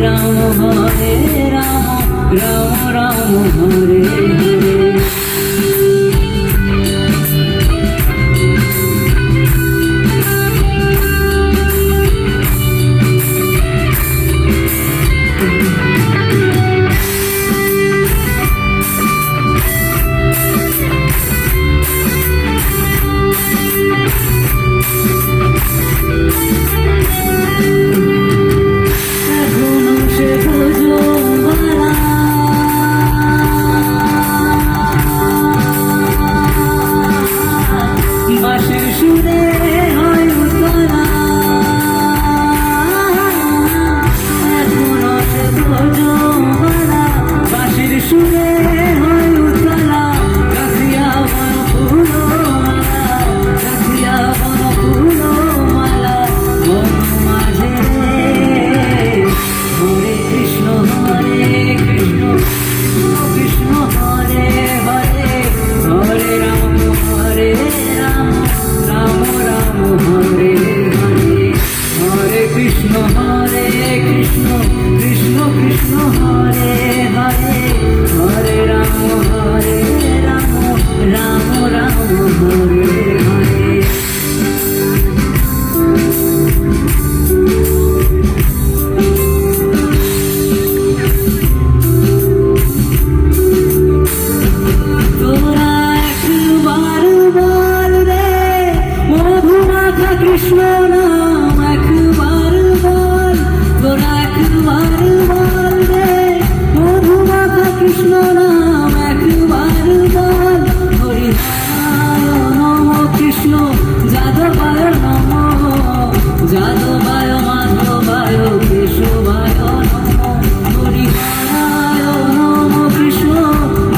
রাম হরে রাম রাম রাম হরে হরে। কৃষ্ণ নাম একবার বল, তোরা একবার বল রে, মধুমাখা কৃষ্ণ নাম একবার বল। হরিহরায় নম কৃষ্ণ যাদবায় নম, যাদবায় মাধবায় কেশবায় নম। হরিহরায় নম কৃষ্ণ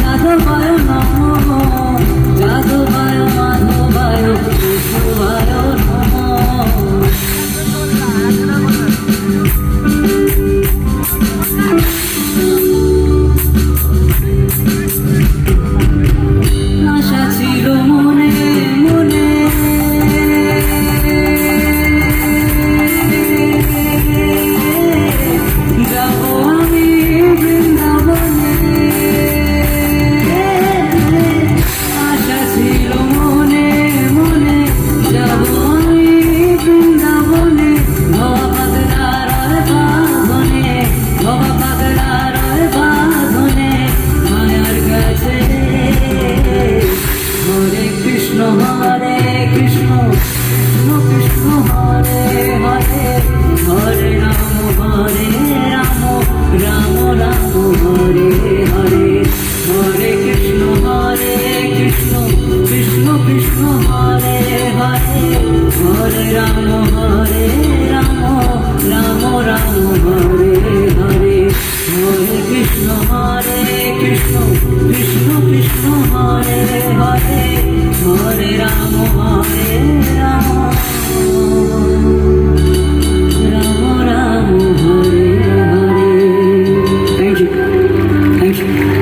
যাদবায় নম, যাদবায় মাধবায় কেশবায় নম। আশা ছিল মনে মনে, যাবো আমি বৃন্দাবনে। আশা ছিল মনে মনে, যাবো আমি বৃন্দাবনে। ভবা পাগলার বাঁধনে, ভবা পাগলার বাঁধনে, মায়ার কাছে। হরে কৃষ্ণ হরে কৃষ্ণ কৃষ্ণ কৃষ্ণ হরে হরে, হরে রাম রাম রাম হরে হরে। হরে কৃষ্ণ কৃষ্ণ কৃষ্ণ হরে হরে, হরে রাম রাম রাম হরে হরে। হরে কৃষ্ণ কৃষ্ণ কৃষ্ণ হরে হরে, হরে রাম রাম রাম রাম হরে হরে। Thank you.